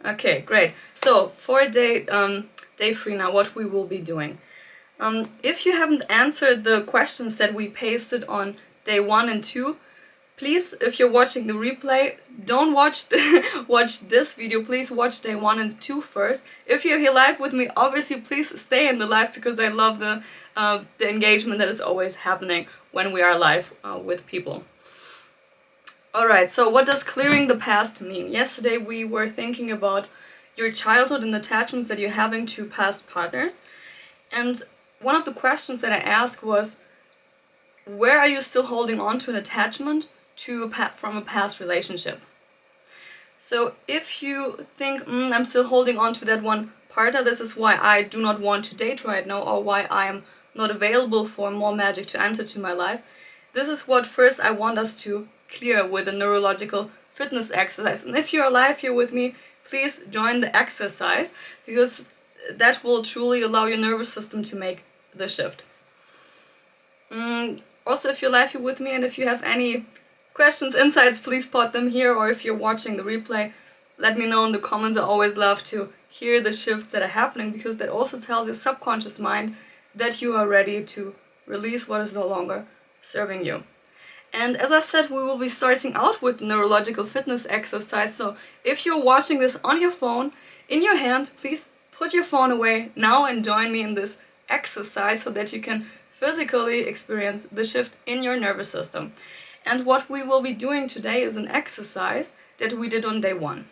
Okay, great. So for day 3 now, what we will be doing. If you haven't answered the questions that we pasted on day 1 and 2, please, if you're watching the replay, don't watch watch this video. Please watch day 1 and 2 first. If you're here live with me, obviously please stay in the live because I love the engagement that is always happening when we are live with people. Alright, so what does clearing the past mean? Yesterday we were thinking about your childhood and attachments that you're having to past partners. And one of the questions that I asked was, where are you still holding on to an attachment from a past relationship? So if you think, I'm still holding on to that one partner, this is why I do not want to date right now, or why I am not available for more magic to enter to my life, this is what first I want us to clear with a neurological fitness exercise. And if you're live here with me, please join the exercise, because that will truly allow your nervous system to make the shift. Also, if you're live here with me and if you have any questions, insights, please put them here, or if you're watching the replay, let me know in the comments. I always love to hear the shifts that are happening, because that also tells your subconscious mind that you are ready to release what is no longer serving you. And as I said, we will be starting out with the neurological fitness exercise. So if you're watching this on your phone, in your hand, please put your phone away now and join me in this exercise so that you can physically experience the shift in your nervous system. And what we will be doing today is an exercise that we did on day 1.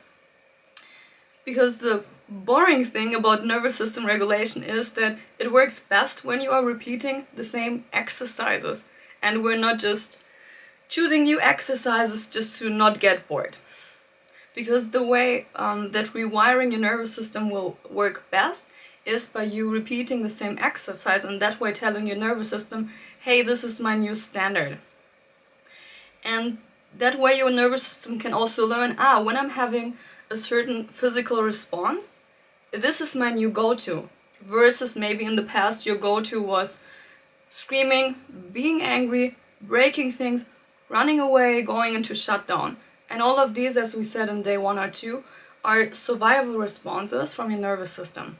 Because the boring thing about nervous system regulation is that it works best when you are repeating the same exercises, and we're not just choosing new exercises just to not get bored. Because the way that rewiring your nervous system will work best is by you repeating the same exercise, and that way telling your nervous system, hey, this is my new standard. And that way your nervous system can also learn, when I'm having a certain physical response, this is my new go-to. Versus maybe in the past your go-to was screaming, being angry, breaking things, running away, going into shutdown. And all of these, as we said in day 1 or 2, are survival responses from your nervous system.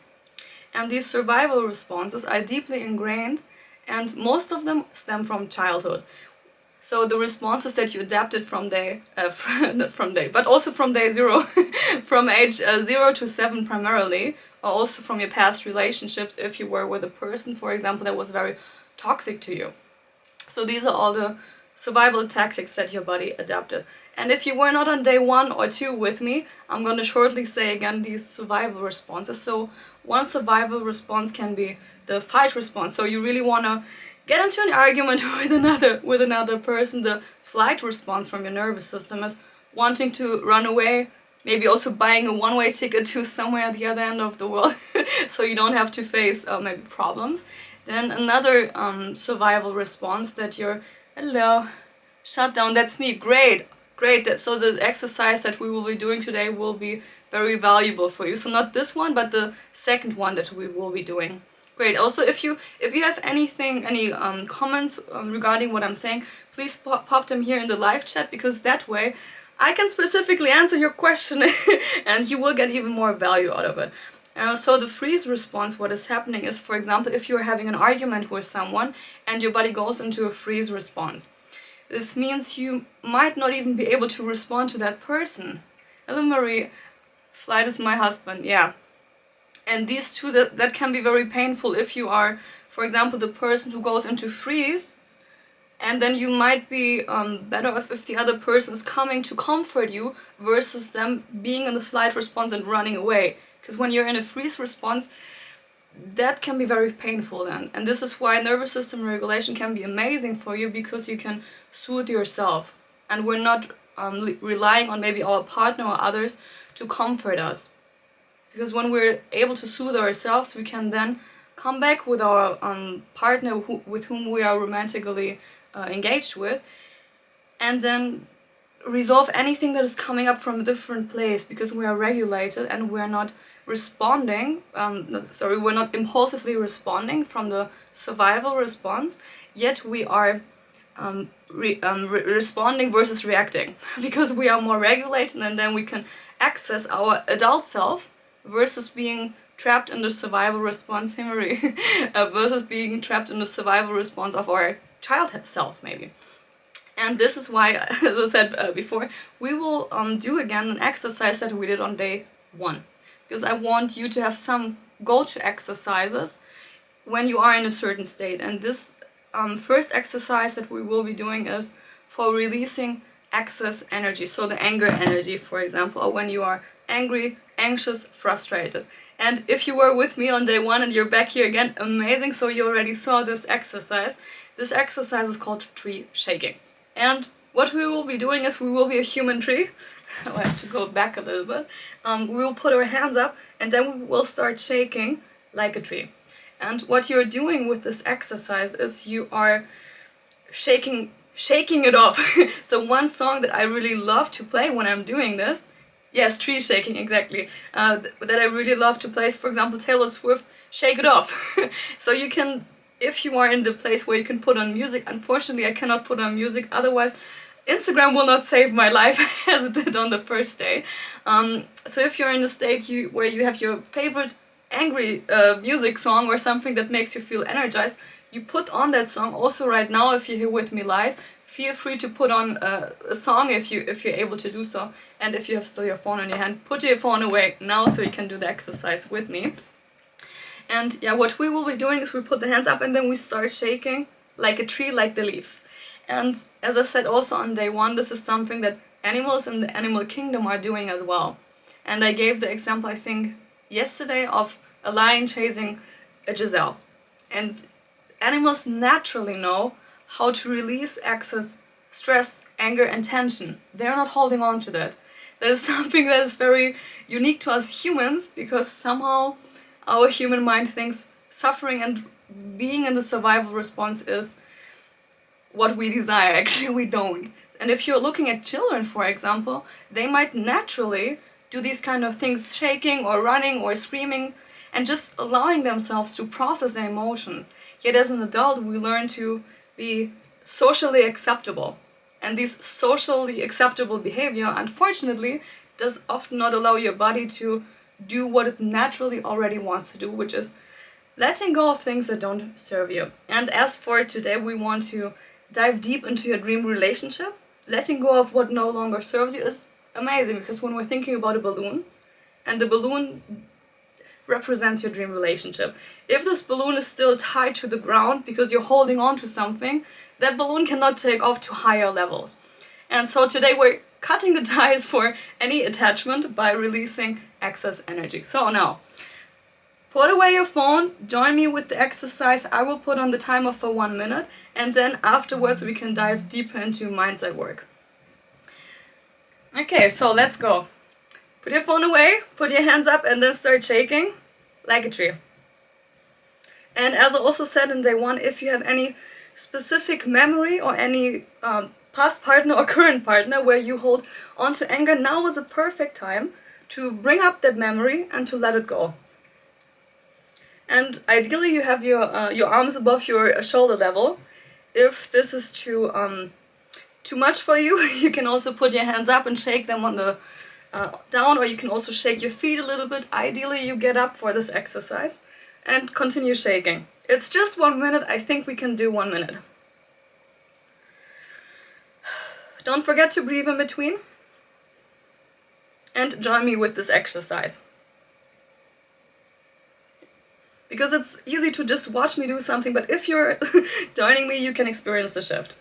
And these survival responses are deeply ingrained, and most of them stem from childhood. So the responses that you adapted from but also from day 0, from age 0 to 7 primarily, or also from your past relationships if you were with a person, for example, that was very toxic to you. So these are all the survival tactics that your body adapted. And if you were not on day 1 or 2 with me, I'm going to shortly say again these survival responses. So one survival response can be the fight response. So you really want to get into an argument with another person. The flight response from your nervous system is wanting to run away, maybe also buying a one-way ticket to somewhere at the other end of the world so you don't have to face maybe problems. Then another survival response that you're, hello, shut down, that's me, great. So the exercise that we will be doing today will be very valuable for you. So not this one, but the second one that we will be doing. Great. Also, if you have any comments regarding what I'm saying, please pop them here in the live chat, because that way I can specifically answer your question and you will get even more value out of it. So the freeze response, what is happening is, for example, if you're having an argument with someone and your body goes into a freeze response. This means you might not even be able to respond to that person. Hello Marie, flight is my husband, yeah. And these two, that can be very painful if you are, for example, the person who goes into freeze, and then you might be better off if the other person is coming to comfort you versus them being in the flight response and running away. Because when you're in a freeze response, that can be very painful then. And this is why nervous system regulation can be amazing for you, because you can soothe yourself. And we're not relying on maybe our partner or others to comfort us. Because when we're able to soothe ourselves, we can then come back with our partner with whom we are romantically engaged with, and then resolve anything that is coming up from a different place, because we are regulated and we're not responding, we're not impulsively responding from the survival response, yet we are responding versus reacting, because we are more regulated, and then we can access our adult self versus being trapped in the survival response, Himary, versus being trapped in the survival response of our child self, maybe. And this is why, as I said before, we will do again an exercise that we did on day 1. Because I want you to have some go-to exercises when you are in a certain state. And this first exercise that we will be doing is for releasing excess energy. So the anger energy, for example, or when you are angry, anxious, frustrated. And if you were with me on day 1 and you're back here again, amazing, so you already saw this exercise. This exercise is called tree shaking. And what we will be doing is we will be a human tree. I have to go back a little bit. We will put our hands up and then we will start shaking like a tree. And what you're doing with this exercise is you are shaking it off. So one song that I really love to play when I'm doing this, yes, tree shaking, exactly, that I really love to play is, for example, Taylor Swift, Shake It Off. So you can, if you are in the place where you can put on music, unfortunately I cannot put on music, otherwise Instagram will not save my life as it did on the first day. So if you're in a state where you have your favorite angry music song or something that makes you feel energized, you put on that song. Also right now, if you're here with me live, feel free to put on a song if you're able to do so. And if you have still your phone in your hand, put your phone away now so you can do the exercise with me. And yeah, what we will be doing is we put the hands up and then we start shaking like a tree, like the leaves. And as I said also on day 1, this is something that animals in the animal kingdom are doing as well. And I gave the example, I think, yesterday of a lion chasing a gazelle. And animals naturally know how to release excess stress, anger and tension. They're not holding on to that. That is something that is very unique to us humans, because somehow our human mind thinks suffering and being in the survival response is what we desire. Actually, we don't. And if you're looking at children, for example, they might naturally do these kind of things, shaking or running or screaming, and just allowing themselves to process their emotions. Yet as an adult, we learn to be socially acceptable. And this socially acceptable behavior, unfortunately, does often not allow your body to do what it naturally already wants to do, which is letting go of things that don't serve you. And as for today, we want to dive deep into your dream relationship. Letting go of what no longer serves you is amazing, because when we're thinking about a balloon, and the balloon represents your dream relationship, if this balloon is still tied to the ground because you're holding on to something, that balloon cannot take off to higher levels. And so today we're cutting the ties for any attachment by releasing excess energy. So now, put away your phone, join me with the exercise. I will put on the timer for 1 minute, and then afterwards we can dive deeper into mindset work. Okay, so let's go. Put your phone away, put your hands up, and then start shaking like a tree. And as I also said in day 1, if you have any specific memory or any past partner or current partner where you hold on to anger, now is a perfect time to bring up that memory and to let it go. And ideally you have your arms above your shoulder level. If this is too much for you, you can also put your hands up and shake them on the down, or you can also shake your feet a little bit. Ideally you get up for this exercise and continue shaking. It's just 1 minute. I think we can do 1 minute. Don't forget to breathe in between. And join me with this exercise. Because it's easy to just watch me do something, but if you're joining me, you can experience the shift.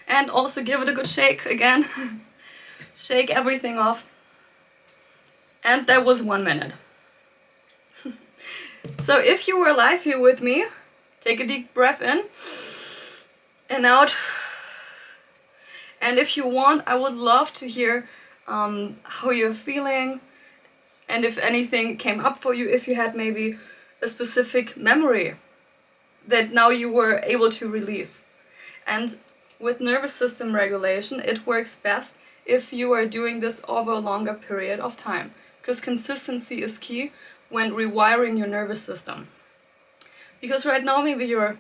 And also give it a good shake again. Shake everything off. And that was 1 minute. So if you were live here with me, take a deep breath in and out. And if you want, I would love to hear how you're feeling, and if anything came up for you, if you had maybe a specific memory that now you were able to release. And with nervous system regulation, it works best if you are doing this over a longer period of time, because consistency is key when rewiring your nervous system. Because right now maybe you're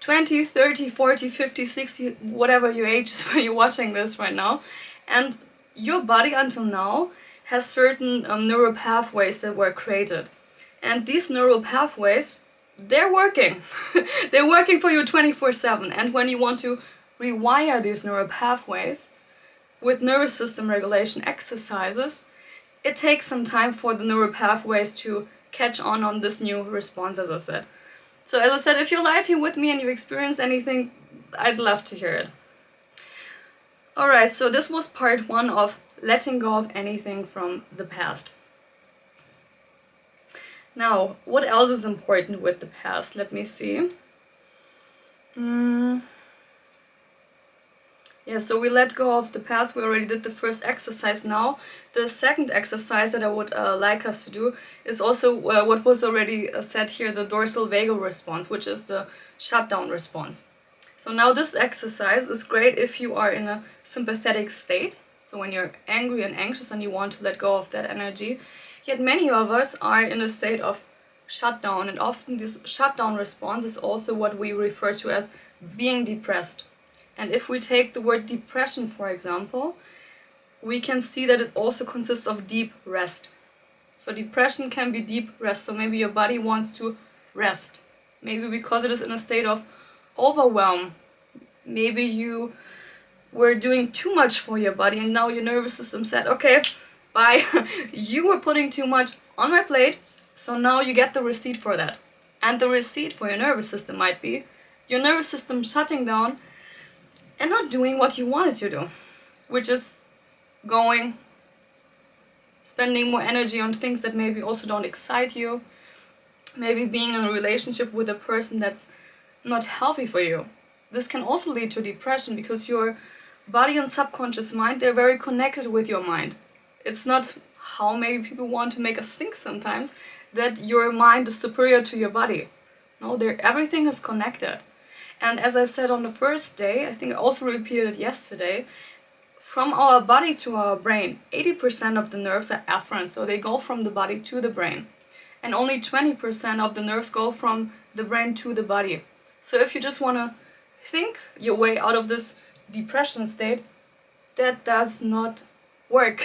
20, 30, 40, 50, 60, whatever your age is when you're watching this right now, and your body until now has certain neural pathways that were created. And these neural pathways, they're working. They're working for you 24/7. And when you want to rewire these neural pathways with nervous system regulation exercises, it takes some time for the neural pathways to catch on this new response, as I said. So as I said, if you're live here with me and you've experienced anything, I'd love to hear it. Alright, so this was part 1 of letting go of anything from the past. Now, what else is important with the past? Let me see. Yeah, so we let go of the past. We already did the first exercise. Now, the second exercise that I would like us to do is also what was already said here, the dorsal vagal response, which is the shutdown response. So now this exercise is great if you are in a sympathetic state. So when you're angry and anxious and you want to let go of that energy. Yet many of us are in a state of shutdown, and often this shutdown response is also what we refer to as being depressed. And if we take the word depression, for example, we can see that it also consists of deep rest. So depression can be deep rest. So maybe your body wants to rest. Maybe because it is in a state of overwhelm. Maybe you were doing too much for your body and now your nervous system said, okay, bye. You were putting too much on my plate, so now you get the receipt for that. And the receipt for your nervous system might be your nervous system shutting down and not doing what you wanted to do, which is going, spending more energy on things that maybe also don't excite you, maybe being in a relationship with a person that's not healthy for you. This can also lead to depression because your body and subconscious mind, they're very connected with your mind. It's not how maybe people want to make us think sometimes, that your mind is superior to your body. No, everything is connected. And as I said on the first day, I think I also repeated it yesterday, from our body to our brain, 80% of the nerves are afferent, so they go from the body to the brain. And only 20% of the nerves go from the brain to the body. So if you just want to think your way out of this depression state, that does not work.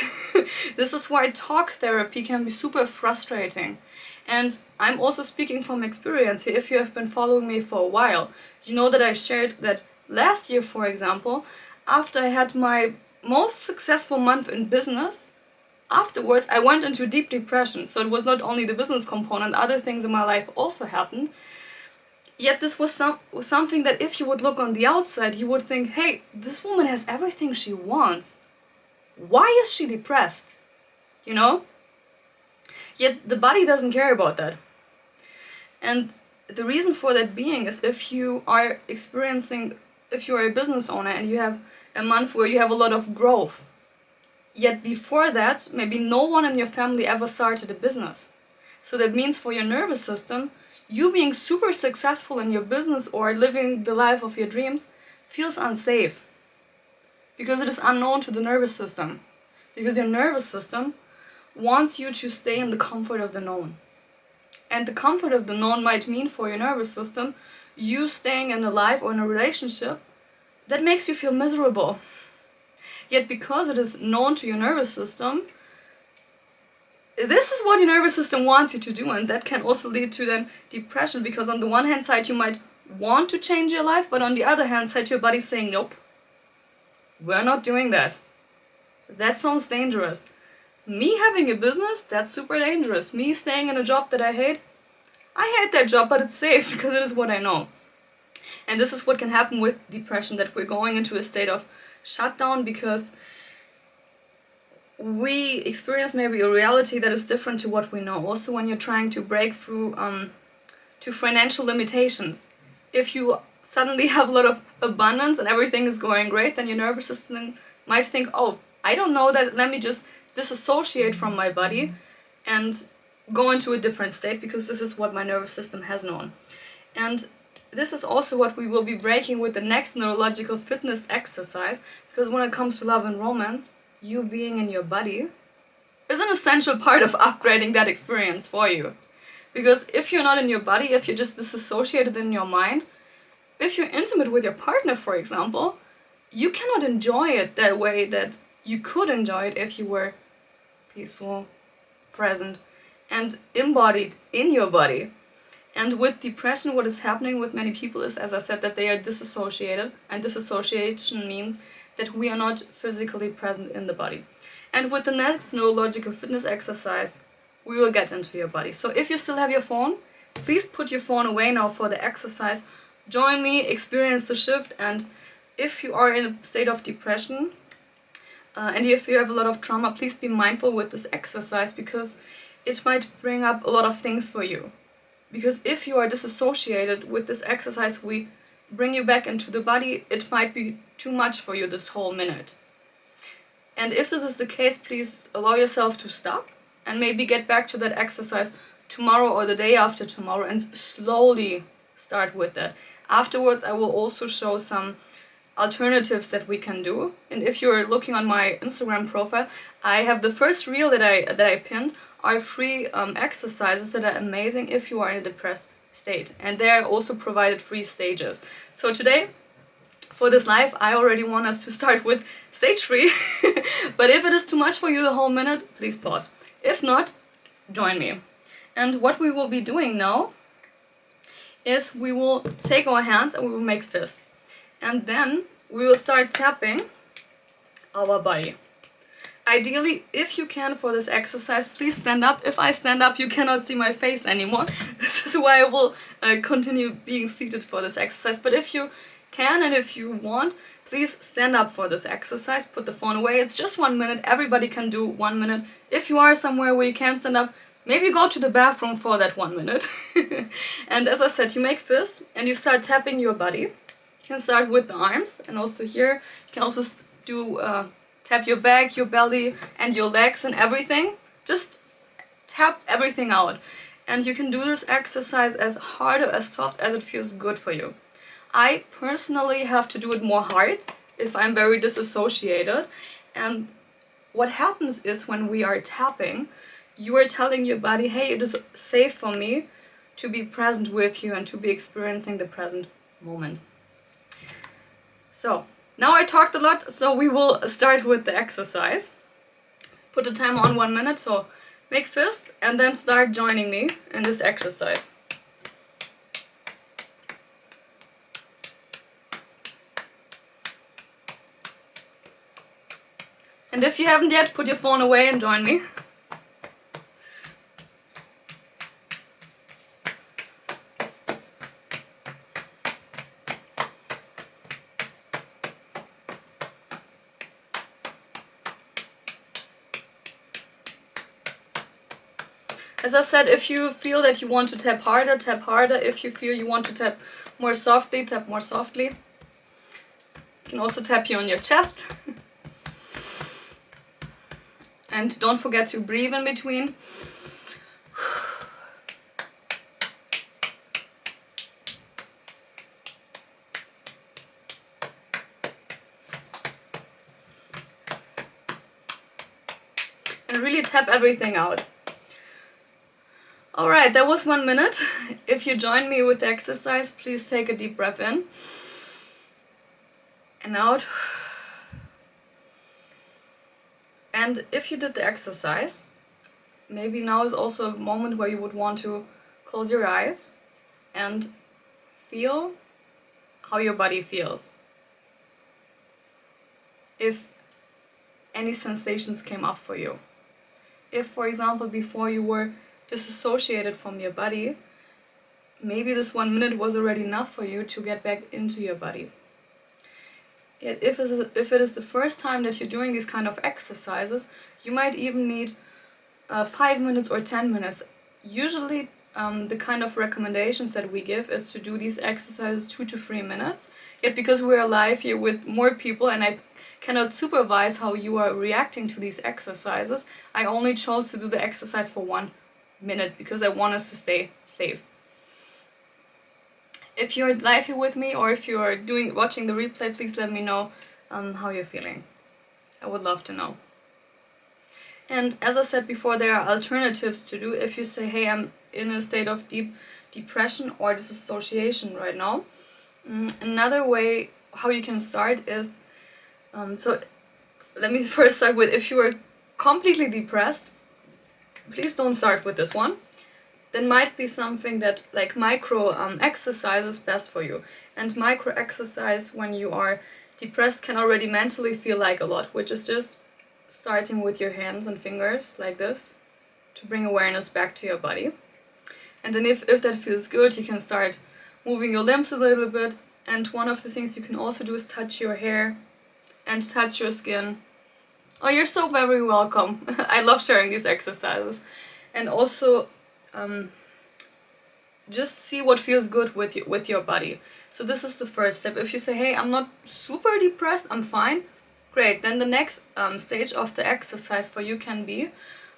This is why talk therapy can be super frustrating. And I'm also speaking from experience here. If you have been following me for a while, you know that I shared that last year, for example, after I had my most successful month in business, afterwards I went into deep depression. So it was not only the business component, other things in my life also happened. Yet this was something that if you would look on the outside, you would think, hey, this woman has everything she wants. Why is she depressed? You know? Yet the body doesn't care about that. And the reason for that being is if you are if you're a business owner and you have a month where you have a lot of growth, yet before that, maybe no one in your family ever started a business. So that means for your nervous system, you being super successful in your business or living the life of your dreams feels unsafe. Because it is unknown to the nervous system. Because your nervous system wants you to stay in the comfort of the known. And the comfort of the known might mean for your nervous system, you staying in a life or in a relationship that makes you feel miserable. Yet because it is known to your nervous system, this is what your nervous system wants you to do, and that can also lead to then depression, because on the one hand side you might want to change your life, but on the other hand side your body's saying, nope, we're not doing that. That sounds dangerous. Me having a business, that's super dangerous. Me staying in a job that I hate that job, but it's safe because it is what I know. And this is what can happen with depression, that we're going into a state of shutdown because we experience maybe a reality that is different to what we know. Also when you're trying to break through to financial limitations. If you suddenly have a lot of abundance and everything is going great, then your nervous system might think, oh, I don't know that, let me just disassociate from my body and go into a different state because this is what my nervous system has known. And this is also what we will be breaking with the next neurological fitness exercise, because when it comes to love and romance, you being in your body is an essential part of upgrading that experience for you. Because if you're not in your body, if you're just disassociated in your mind, if you're intimate with your partner, for example, you cannot enjoy it that way that you could enjoy it if you were peaceful, present, and embodied in your body. And with depression, what is happening with many people is, as I said, that they are disassociated, and disassociation means that we are not physically present in the body. And with the next neurological fitness exercise, we will get into your body. So if you still have your phone, please put your phone away now for the exercise. Join me, experience the shift, and if you are in a state of depression, and if you have a lot of trauma, please be mindful with this exercise, because it might bring up a lot of things for you. Because if you are disassociated with this exercise, we bring you back into the body, it might be too much for you this whole minute. And if this is the case, please allow yourself to stop and maybe get back to that exercise tomorrow or the day after tomorrow and slowly start with that. Afterwards, I will also show some alternatives that we can do. And if you're looking on my Instagram profile, I have the first reel that I pinned are free exercises that are amazing if you are in a depressed state. And they are also provided free stages. So today, for this live, I already want us to start with stage 3. But if it is too much for you the whole minute, please pause. If not, join me. And what we will be doing now is we will take our hands and we will make fists. And then we will start tapping our body. Ideally, if you can for this exercise, please stand up. If I stand up, you cannot see my face anymore. This is why I will continue being seated for this exercise. But if you can and if you want, please stand up for this exercise. Put the phone away. It's just 1 minute. Everybody can do 1 minute. If you are somewhere where you can't stand up, maybe go to the bathroom for that 1 minute. And as I said, you make fists and you start tapping your body. You can start with the arms, and also here you can also do tap your back, your belly, and your legs and everything. Just tap everything out. And you can do this exercise as hard or as soft as it feels good for you. I personally have to do it more hard if I'm very disassociated. And what happens is when we are tapping, you are telling your body, hey, it is safe for me to be present with you and to be experiencing the present moment. So, now I talked a lot, so we will start with the exercise. Put the timer on 1 minute, so make fists and then start joining me in this exercise. And if you haven't yet, put your phone away and join me. As I said, if you feel that you want to tap harder, tap harder. If you feel you want to tap more softly, tap more softly. You can also tap here on your chest. And don't forget to breathe in between. And really tap everything out. Alright, that was 1 minute. If you join me with the exercise, please take a deep breath in and out. And if you did the exercise, maybe now is also a moment where you would want to close your eyes and feel how your body feels. If any sensations came up for you. If, for example, before you were disassociated from your body, maybe this 1 minute was already enough for you to get back into your body. Yet if it is the first time that you're doing these kind of exercises, you might even need 5 minutes or 10 minutes. Usually the kind of recommendations that we give is to do these exercises 2 to 3 minutes. Yet because we're live here with more people and I cannot supervise how you are reacting to these exercises, I only chose to do the exercise for 1 minute because I want us to stay safe. If you're live here with me or if you're watching the replay, please let me know how you're feeling. I would love to know. And as I said before, there are alternatives to do if you say, hey, I'm in a state of deep depression or disassociation right now. Another way how you can start is, so let me first start with, if you are completely depressed, please don't start with this one. Then might be something that like micro exercise is best for you. And micro exercise when you are depressed can already mentally feel like a lot, which is just starting with your hands and fingers like this to bring awareness back to your body. And then if that feels good, you can start moving your limbs a little bit. And one of the things you can also do is touch your hair and touch your skin. Oh, you're so very welcome. I love sharing these exercises. And also just see what feels good with your body. So this is the first step. If you say, hey, I'm not super depressed, I'm fine, great. Then the next stage of the exercise for you can be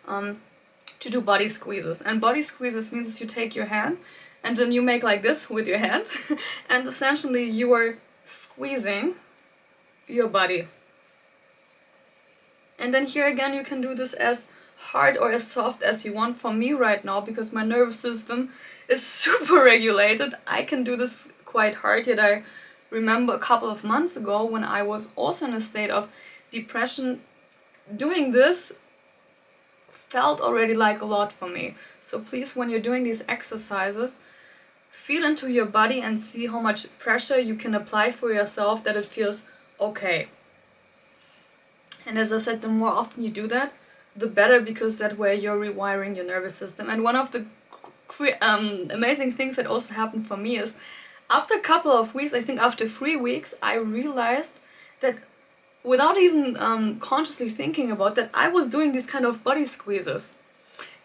to do body squeezes. And body squeezes means you take your hands and then you make like this with your hand and essentially you are squeezing your body. And then here again you can do this as hard or as soft as you want. For me right now, because my nervous system is super regulated, I can do this quite hard. Yet I remember a couple of months ago when I was also in a state of depression, doing this felt already like a lot for me. So please, when you're doing these exercises, feel into your body and see how much pressure you can apply for yourself that it feels okay. And as I said, the more often you do that, the better, because that way you're rewiring your nervous system. And one of the amazing things that also happened for me is, after a couple of weeks, I think after 3 weeks, I realized that without even consciously thinking about that, I was doing these kind of body squeezes.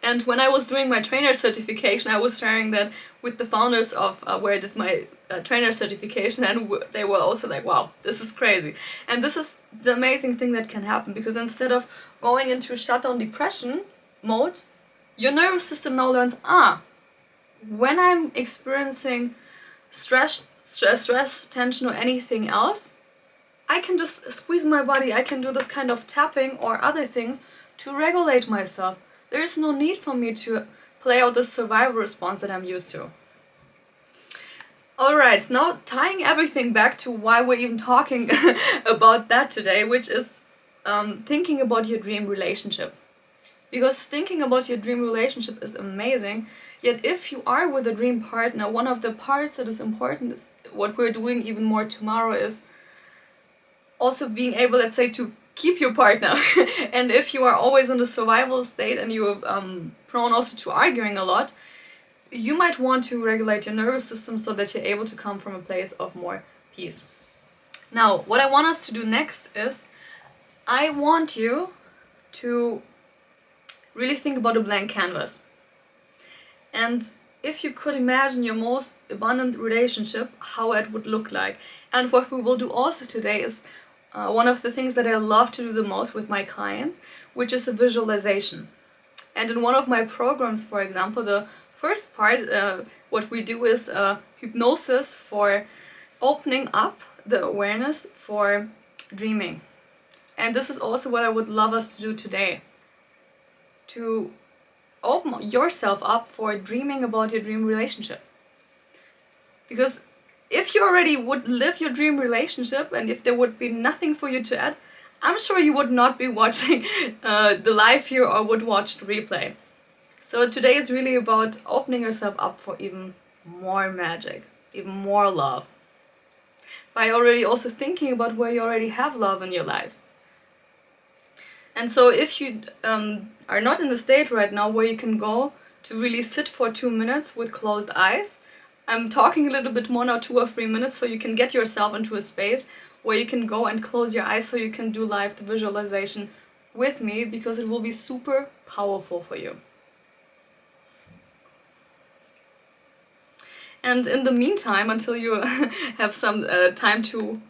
And when I was doing my trainer certification, I was sharing that with the founders of where I did my trainer certification, and they were also like, wow, this is crazy. And this is the amazing thing that can happen, because instead of going into shutdown depression mode, your nervous system now learns, when I'm experiencing stress, tension, or anything else, I can just squeeze my body, I can do this kind of tapping or other things to regulate myself. There is no need for me to play out this survival response that I'm used to. Alright, now tying everything back to why we're even talking about that today, which is thinking about your dream relationship. Because thinking about your dream relationship is amazing, yet if you are with a dream partner, one of the parts that is important is what we're doing even more tomorrow is also being able, let's say, to keep your partner. And if you are always in the survival state and you're prone also to arguing a lot, you might want to regulate your nervous system so that you're able to come from a place of more peace. Now, what I want us to do next is, I want you to really think about a blank canvas. And if you could imagine your most abundant relationship, how it would look like. And what we will do also today is one of the things that I love to do the most with my clients, which is a visualization. And in one of my programs, for example, the first part, what we do is hypnosis for opening up the awareness for dreaming. And this is also what I would love us to do today. To open yourself up for dreaming about your dream relationship. Because if you already would live your dream relationship, and if there would be nothing for you to add, I'm sure you would not be watching the live here or would watch the replay. So today is really about opening yourself up for even more magic, even more love. By already also thinking about where you already have love in your life. And so if you are not in the state right now where you can go to really sit for 2 minutes with closed eyes, I'm talking a little bit more now, 2 or 3 minutes, so you can get yourself into a space where you can go and close your eyes so you can do live the visualization with me, because it will be super powerful for you. And in the meantime, until you have some time to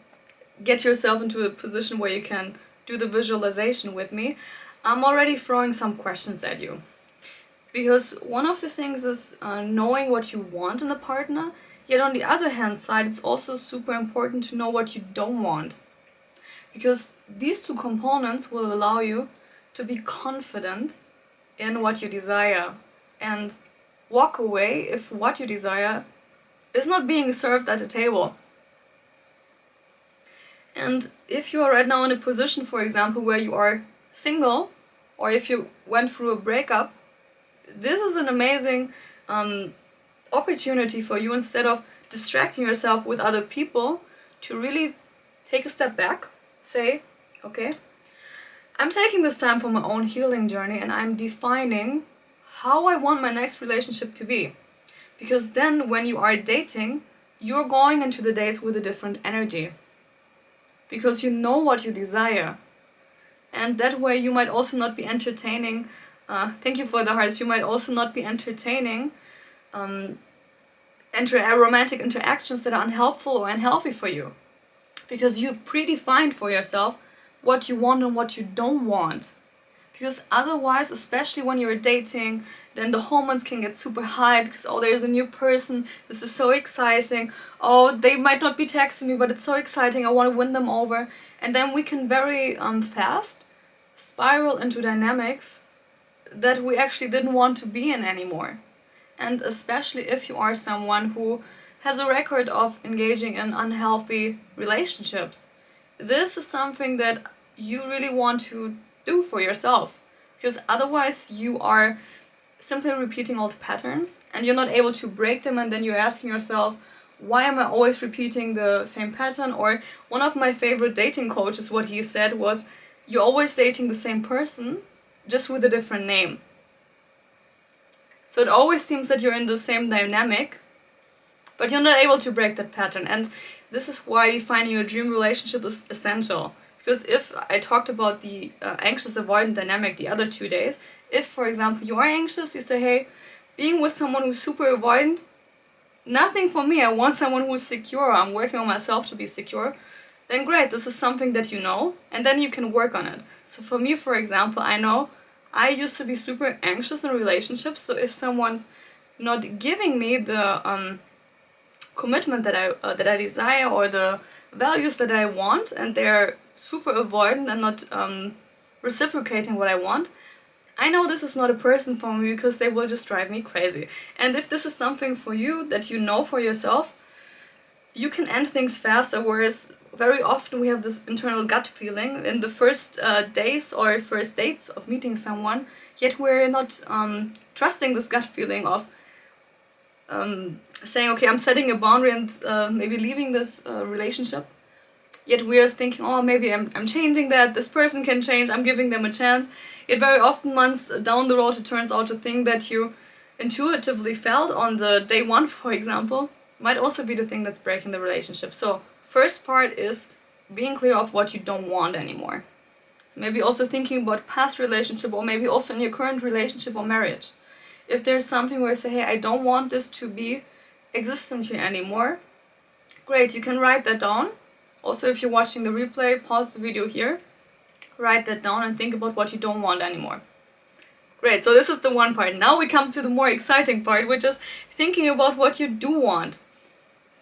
get yourself into a position where you can do the visualization with me, I'm already throwing some questions at you. Because one of the things is knowing what you want in a partner, yet on the other hand side, it's also super important to know what you don't want. Because these two components will allow you to be confident in what you desire and walk away if what you desire is not being served at the table. And if you are right now in a position, for example, where you are single, or if you went through a breakup, this is an amazing opportunity for you, instead of distracting yourself with other people, to really take a step back, say, okay, I'm taking this time for my own healing journey and I'm defining how I want my next relationship to be. Because then when you are dating, you're going into the dates with a different energy. Because you know what you desire. And that way you might also not be entertaining, thank you for the hearts, you might also not be entertaining romantic interactions that are unhelpful or unhealthy for you. Because you predefined for yourself what you want and what you don't want. Because otherwise, especially when you're dating, then the hormones can get super high because, oh, there's a new person, this is so exciting, oh, they might not be texting me, but it's so exciting, I want to win them over. And then we can very fast spiral into dynamics that we actually didn't want to be in anymore. And especially if you are someone who has a record of engaging in unhealthy relationships. This is something that you really want to do for yourself, because otherwise you are simply repeating old patterns and you're not able to break them, and then you're asking yourself, why am I always repeating the same pattern? Or one of my favorite dating coaches, what he said was, you're always dating the same person, just with a different name. So it always seems that you're in the same dynamic, but you're not able to break that pattern. And this is why defining your dream relationship is essential. Because if I talked about the anxious avoidant dynamic the other 2 days, if, for example, you are anxious, you say, hey, being with someone who's super avoidant, nothing for me, I want someone who's secure, I'm working on myself to be secure, then great, this is something that you know, and then you can work on it. So for me, for example, I know I used to be super anxious in relationships, so if someone's not giving me the commitment that I desire, or the values that I want, and they're super avoidant and not reciprocating what I want, I know this is not a person for me, because they will just drive me crazy. And if this is something for you that you know for yourself, you can end things faster, whereas very often we have this internal gut feeling in the first days or first dates of meeting someone, yet we're not trusting this gut feeling of saying, okay, I'm setting a boundary and maybe leaving this relationship. Yet we're thinking, oh, maybe I'm changing that, this person can change, I'm giving them a chance. Yet very often months down the road it turns out the thing that you intuitively felt on the day one, for example, might also be the thing that's breaking the relationship. So first part is being clear of what you don't want anymore. So maybe also thinking about past relationship, or maybe also in your current relationship or marriage. If there's something where you say, hey, I don't want this to be existent here anymore, great, you can write that down. Also, if you're watching the replay, pause the video here, write that down and think about what you don't want anymore. Great, so this is the one part. Now we come to the more exciting part, which is thinking about what you do want.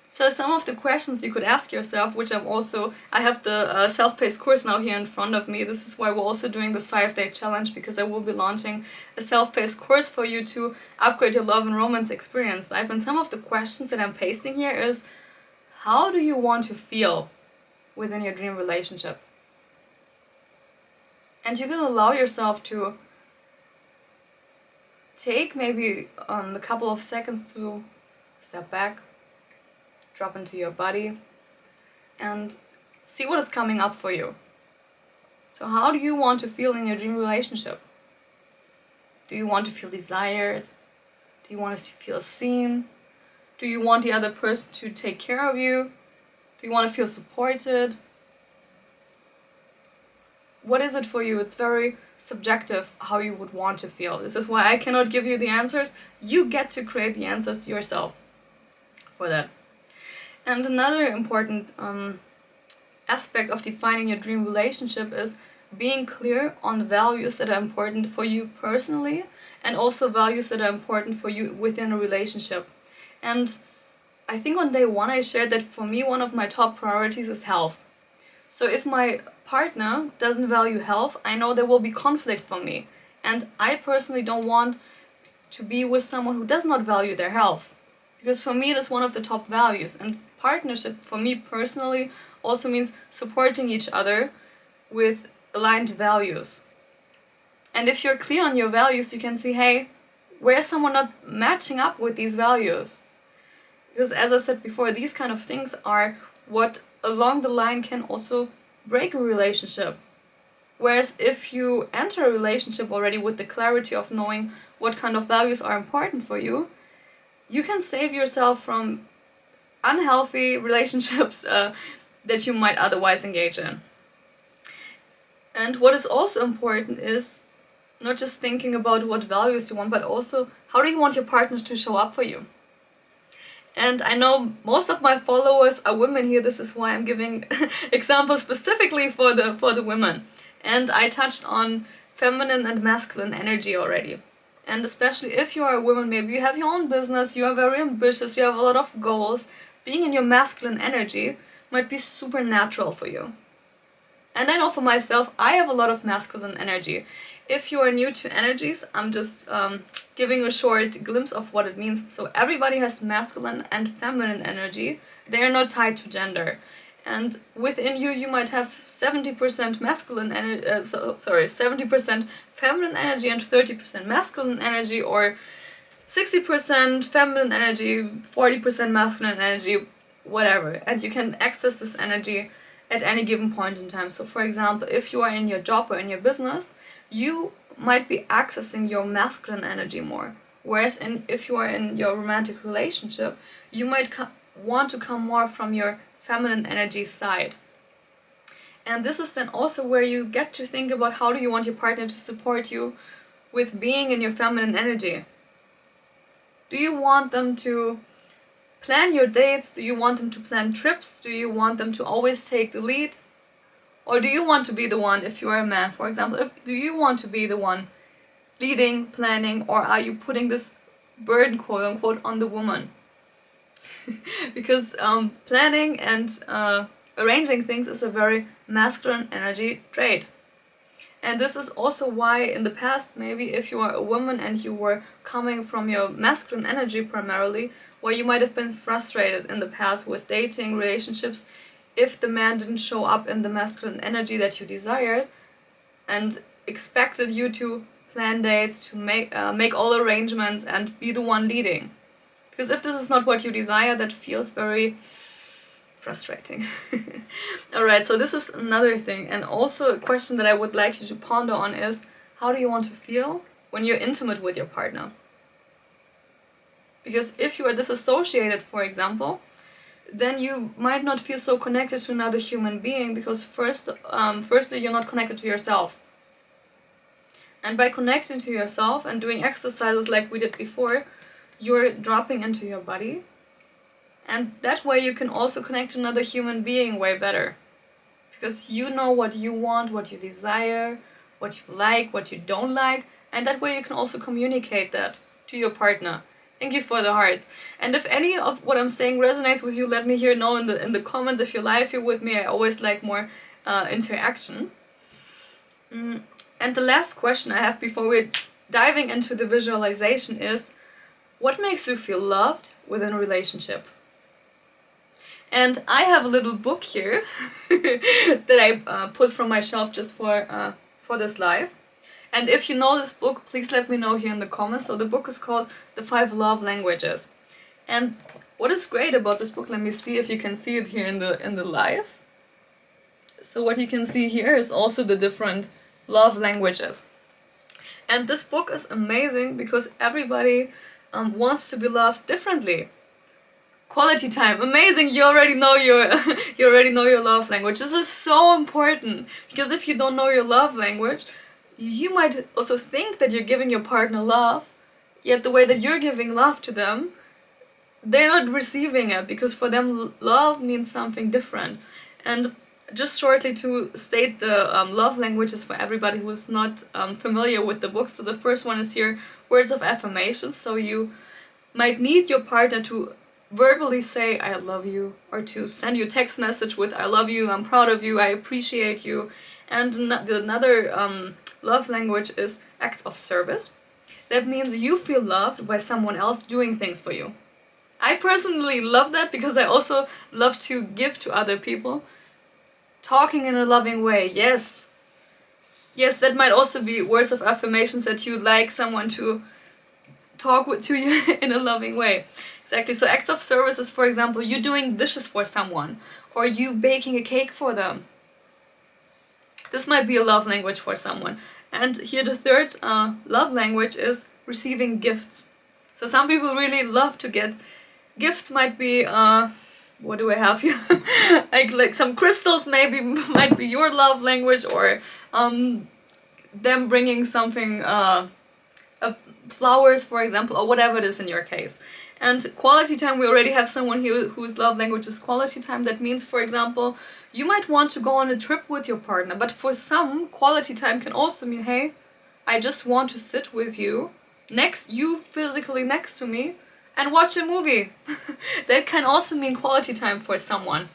So some of the questions you could ask yourself, which I have the self-paced course now here in front of me. This is why we're also doing this 5-day challenge, because I will be launching a self-paced course for you to upgrade your love and romance experience life. And some of the questions that I'm pasting here is, how do you want to feel within your dream relationship? And you can allow yourself to take maybe a couple of seconds to step back, drop into your body, and see what is coming up for you. So how do you want to feel in your dream relationship? Do you want to feel desired? Do you want to feel seen? Do you want the other person to take care of you? Do you want to feel supported? What is it for you? It's very subjective how you would want to feel. This is why I cannot give you the answers. You get to create the answers yourself for that. And another important aspect of defining your dream relationship is being clear on the values that are important for you personally, and also values that are important for you within a relationship. And I think on day one I shared that for me one of my top priorities is health. So if my partner doesn't value health, I know there will be conflict for me. And I personally don't want to be with someone who does not value their health. Because for me it is one of the top values. And partnership, for me personally, also means supporting each other with aligned values. And if you're clear on your values, you can see, hey, where's someone not matching up with these values? Because as I said before, these kind of things are what along the line can also break a relationship. Whereas if you enter a relationship already with the clarity of knowing what kind of values are important for you, you can save yourself from unhealthy relationships that you might otherwise engage in. And what is also important is not just thinking about what values you want, but also how do you want your partner to show up for you. And I know most of my followers are women here. This is why I'm giving examples specifically for the women. And I touched on feminine and masculine energy already. And especially if you are a woman, maybe you have your own business, you are very ambitious, you have a lot of goals, being in your masculine energy might be super natural for you. And I know for myself, I have a lot of masculine energy. If you are new to energies, I'm just giving a short glimpse of what it means. So everybody has masculine and feminine energy. They are not tied to gender. And within you, you might have 70% masculine energy, 70% feminine energy and 30% masculine energy, or 60% feminine energy, 40% masculine energy, whatever. And you can access this energy at any given point in time. So for example, if you are in your job or in your business, you might be accessing your masculine energy more. Whereas if you are in your romantic relationship, you might want to come more from your feminine energy side. And this is then also where you get to think about how do you want your partner to support you with being in your feminine energy. Do you want them to plan your dates? Do you want them to plan trips? Do you want them to always take the lead? Or do you want to be the one, if you are a man, for example, do you want to be the one leading, planning, or are you putting this burden, quote unquote, on the woman? Because planning and arranging things is a very masculine energy trait. And this is also why in the past, maybe if you are a woman and you were coming from your masculine energy primarily, where you might have been frustrated in the past with dating, relationships, if the man didn't show up in the masculine energy that you desired and expected you to plan dates, to make all arrangements and be the one leading. Because if this is not what you desire, that feels very frustrating. Alright, so this is another thing. And also a question that I would like you to ponder on is, how do you want to feel when you're intimate with your partner? Because if you are disassociated, for example, then you might not feel so connected to another human being, because firstly, you're not connected to yourself. And by connecting to yourself and doing exercises like we did before, you're dropping into your body. And that way you can also connect to another human being way better. Because you know what you want, what you desire, what you like, what you don't like. And that way you can also communicate that to your partner. Thank you for the hearts. And if any of what I'm saying resonates with you, let me know in the comments. If you're live here with me, I always like more interaction. And the last question I have before we're diving into the visualization is, what makes you feel loved within a relationship? And I have a little book here that I put from my shelf just for this live. And if you know this book, please let me know here in the comments. So the book is called The 5 Love Languages. And what is great about this book, let me see if you can see it here in the live. So what you can see here is also the different love languages. And this book is amazing because everybody wants to be loved differently. Quality time, amazing! You already know your love language. This is so important because if you don't know your love language, you might also think that you're giving your partner love, yet the way that you're giving love to them, they're not receiving it, because for them love means something different. And just shortly to state the love languages for everybody who is not familiar with the book. So the first one is here, words of affirmation. So you might need your partner to verbally say I love you, or to send you a text message with I love you, I'm proud of you, I appreciate you. And another love language is acts of service. That means you feel loved by someone else doing things for you. I personally love that because I also love to give to other people. Talking in a loving way, yes. Yes, that might also be words of affirmations that you like someone to talk to you in a loving way. Exactly. So acts of service is, for example, you doing dishes for someone or you baking a cake for them. This might be a love language for someone. And here the third love language is receiving gifts. So some people really love to get gifts. Might be what do I have here? like some crystals maybe might be your love language, or them bringing something flowers, for example, or whatever it is in your case. And quality time, we already have someone here whose love language is quality time. That means, for example, you might want to go on a trip with your partner, but for some, quality time can also mean, hey, I just want to sit with you, physically next to me, and watch a movie. That can also mean quality time for someone.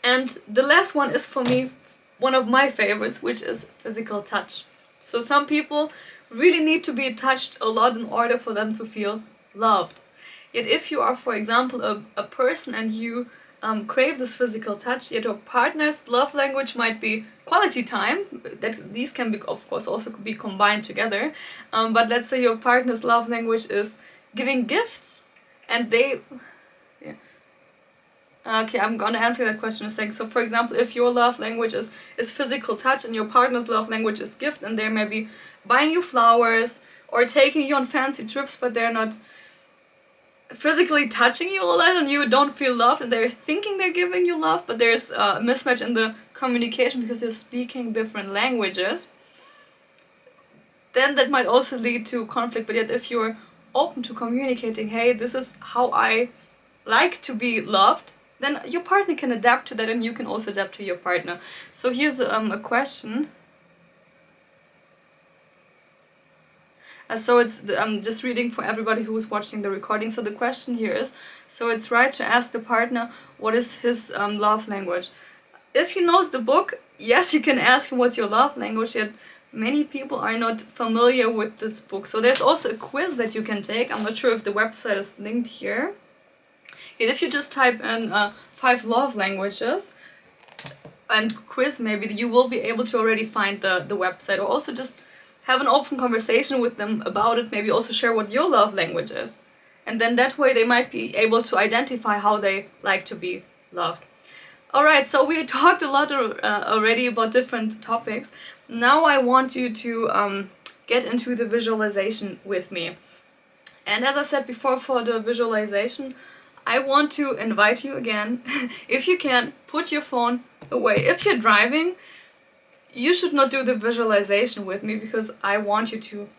And the last one is, for me, one of my favorites, which is physical touch. So some people really need to be touched a lot in order for them to feel loved. Yet if you are, for example, a person and you crave this physical touch, yet your partner's love language might be quality time, that these can be, of course, also be combined together, but let's say your partner's love language is giving gifts, and they... Yeah. Okay, I'm gonna answer that question in a second. So for example, if your love language is physical touch and your partner's love language is gift, and they're maybe buying you flowers or taking you on fancy trips, but they're not physically touching you all that and you don't feel loved, and they're thinking they're giving you love, but there's a mismatch in the communication because you're speaking different languages, then that might also lead to conflict. But yet if you're open to communicating, hey, this is how I like to be loved, then your partner can adapt to that and you can also adapt to your partner. So here's a question. So it's, I'm just reading for everybody who's watching the recording. So the question here is, so it's right to ask the partner what is his love language. If he knows the book, yes, you can ask him what's your love language, yet many people are not familiar with this book. So there's also a quiz that you can take. I'm not sure if the website is linked here. And if you just type in 5 love languages and quiz, maybe you will be able to already find the website, or also just have an open conversation with them about it, maybe also share what your love language is. And then that way they might be able to identify how they like to be loved. Alright, so we talked a lot already about different topics. Now I want you to get into the visualization with me. And as I said before, for the visualization, I want to invite you again, if you can, put your phone away. If you're driving, you should not do the visualization with me because I want you to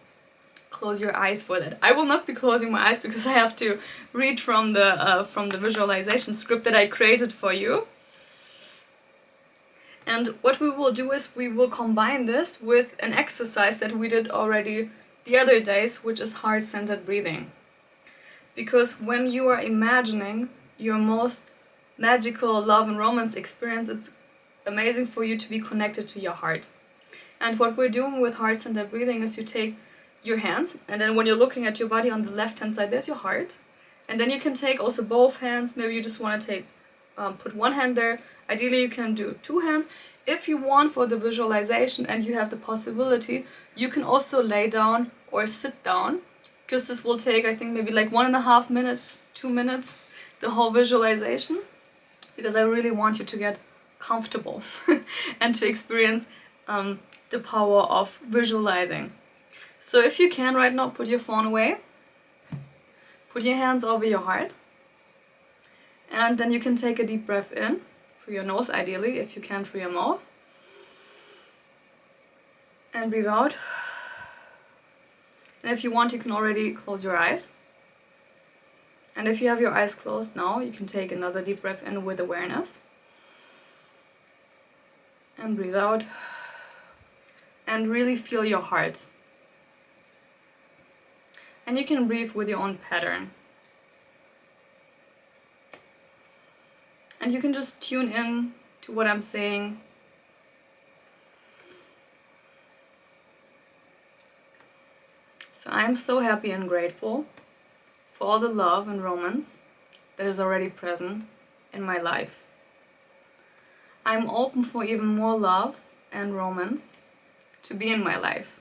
close your eyes for that. I will not be closing my eyes because I have to read from the visualization script that I created for you. And what we will do is we will combine this with an exercise that we did already the other days, which is heart-centered breathing. Because when you are imagining your most magical love and romance experience, it's amazing for you to be connected to your heart. And what we're doing with heart-centered breathing is you take your hands, and then when you're looking at your body on the left hand side, there's your heart. And then you can take also both hands. Maybe you just want to take put one hand there. Ideally you can do 2 hands. If you want, for the visualization and you have the possibility, you can also lay down or sit down, because this will take, I think, maybe like 1.5 minutes, 2 minutes, the whole visualization, because I really want you to get comfortable and to experience the power of visualizing. So if you can right now, put your phone away, put your hands over your heart, and then you can take a deep breath in through your nose, ideally, if you can through your mouth, and breathe out. And if you want, you can already close your eyes. And if you have your eyes closed now, you can take another deep breath in with awareness. And breathe out. And really feel your heart. And you can breathe with your own pattern. And you can just tune in to what I'm saying. So I'm so happy and grateful for all the love and romance that is already present in my life. I'm open for even more love and romance to be in my life.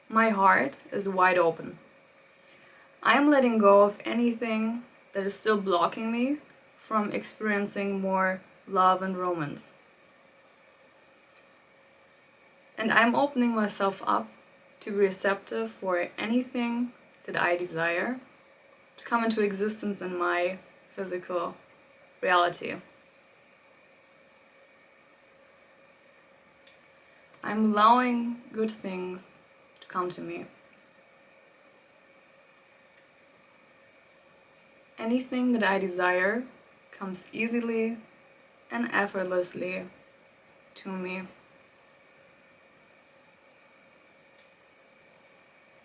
My heart is wide open. I'm letting go of anything that is still blocking me from experiencing more love and romance. And I'm opening myself up to be receptive for anything that I desire to come into existence in my physical reality. I'm allowing good things to come to me. Anything that I desire comes easily and effortlessly to me.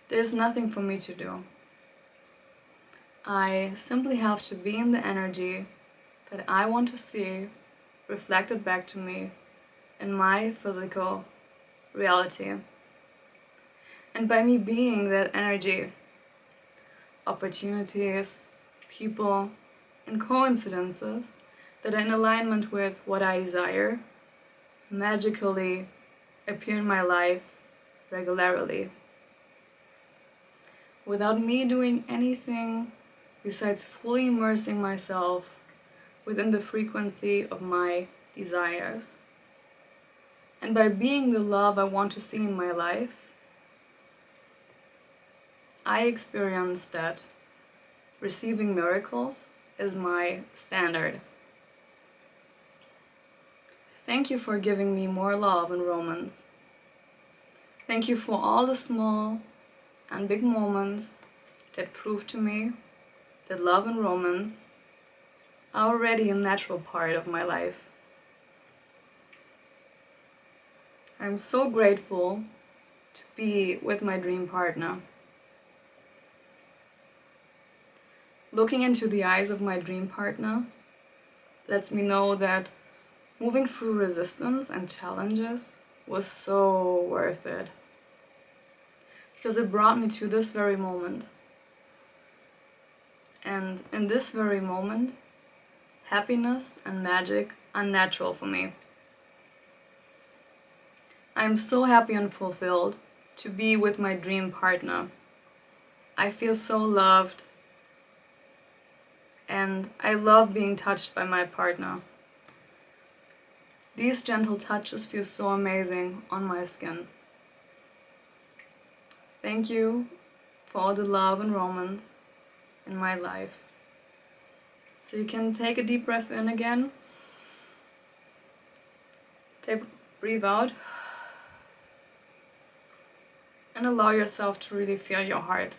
There's nothing for me to do. I simply have to be in the energy that I want to see reflected back to me in my physical reality. And by me being that energy, opportunities, people, and coincidences that are in alignment with what I desire magically appear in my life regularly. Without me doing anything besides fully immersing myself within the frequency of my desires. And by being the love I want to see in my life, I experience that receiving miracles is my standard. Thank you for giving me more love and romance. Thank you for all the small and big moments that prove to me that love and romance are already a natural part of my life. I'm so grateful to be with my dream partner. Looking into the eyes of my dream partner lets me know that moving through resistance and challenges was so worth it. Because it brought me to this very moment. And in this very moment, happiness and magic are natural for me. I'm so happy and fulfilled to be with my dream partner. I feel so loved. And I love being touched by my partner. These gentle touches feel so amazing on my skin. Thank you for all the love and romance in my life. So you can take a deep breath in again. Breathe out. And allow yourself to really feel your heart.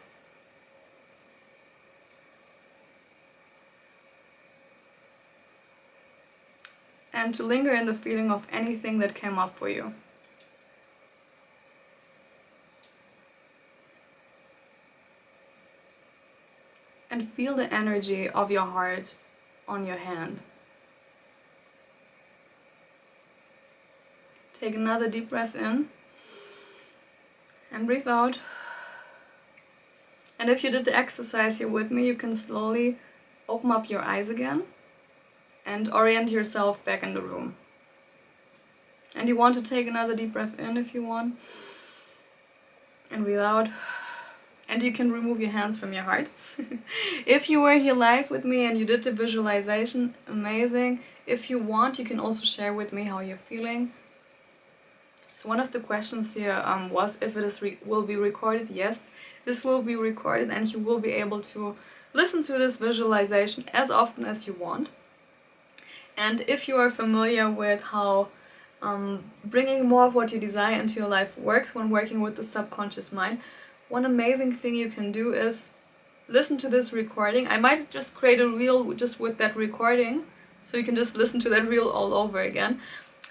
And to linger in the feeling of anything that came up for you. And feel the energy of your heart on your hand. Take another deep breath in and breathe out. And if you did the exercise here with me, you can slowly open up your eyes again and orient yourself back in the room. And you want to take another deep breath in if you want. And breathe out. And you can remove your hands from your heart. If you were here live with me and you did the visualization, amazing. If you want, you can also share with me how you're feeling. So one of the questions here was if it will be recorded. Yes, this will be recorded and you will be able to listen to this visualization as often as you want. And if you are familiar with how bringing more of what you desire into your life works when working with the subconscious mind, one amazing thing you can do is listen to this recording. I might just create a reel just with that recording, so you can just listen to that reel all over again.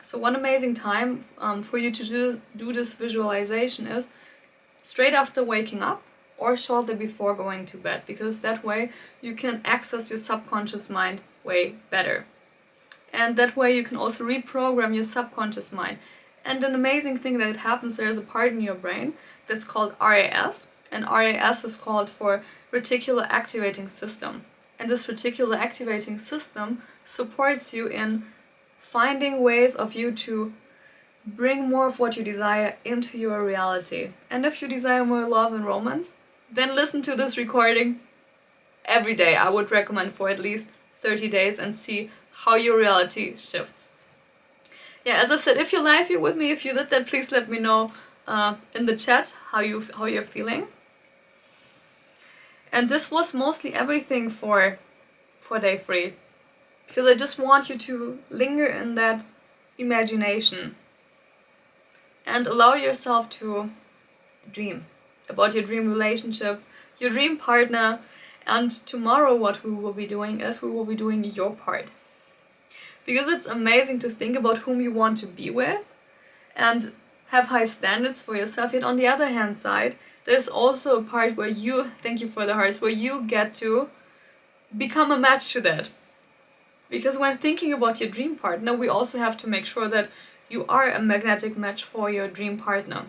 So one amazing time for you to do this visualization is straight after waking up or shortly before going to bed, because that way you can access your subconscious mind way better. And that way you can also reprogram your subconscious mind. And an amazing thing that happens, there is a part in your brain that's called RAS, and RAS is called for reticular activating system. And this reticular activating system supports you in finding ways of you to bring more of what you desire into your reality. And if you desire more love and romance, then listen to this recording every day. I would recommend for at least 30 days and see how your reality shifts. Yeah, as I said, if you're live here with me, if you did that, please let me know in the chat how you're feeling. And this was mostly everything for day 3, because I just want you to linger in that imagination and allow yourself to dream about your dream relationship, your dream partner. And tomorrow what we will be doing is we will be doing your part. Because it's amazing to think about whom you want to be with and have high standards for yourself. Yet on the other hand side, there's also a part where you, thank you for the hearts, where you get to become a match to that. Because when thinking about your dream partner, we also have to make sure that you are a magnetic match for your dream partner.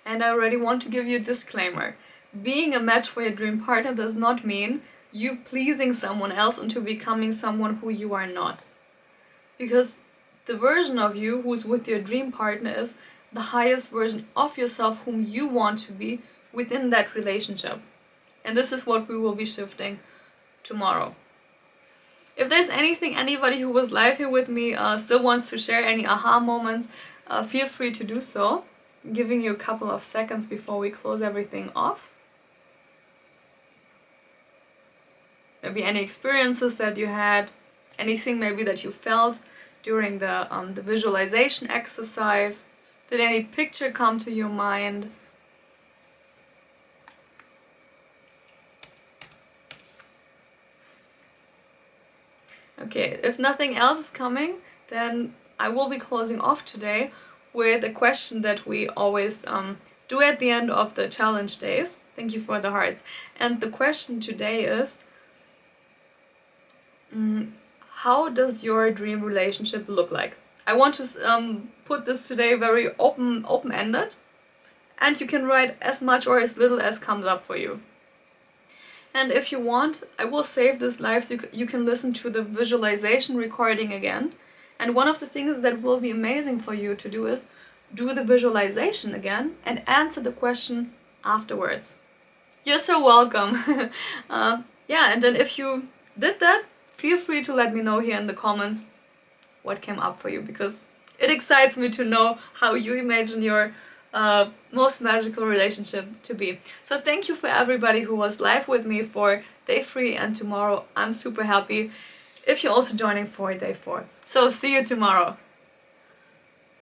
And I already want to give you a disclaimer. Being a match for your dream partner does not mean you pleasing someone else into becoming someone who you are not. Because the version of you who's with your dream partner is the highest version of yourself whom you want to be within that relationship. And this is what we will be shifting tomorrow. If there's anybody who was live here with me still wants to share any aha moments, feel free to do so. I'm giving you a couple of seconds before we close everything off. Maybe any experiences that you had, anything maybe that you felt during the visualization exercise. Did any picture come to your mind? Okay, if nothing else is coming, then I will be closing off today with a question that we always do at the end of the challenge days. Thank you for the hearts. And the question today is, how does your dream relationship look like? I want to put this today very open-ended, and you can write as much or as little as comes up for you. And if you want, I will save this live so you can listen to the visualization recording again. And one of the things that will be amazing for you to do is do the visualization again and answer the question afterwards. You're so welcome. Yeah, and then if you did that, feel free to let me know here in the comments what came up for you, because it excites me to know how you imagine your most magical relationship to be. So thank you for everybody who was live with me for day 3 and tomorrow. I'm super happy if you're also joining for day 4. So see you tomorrow.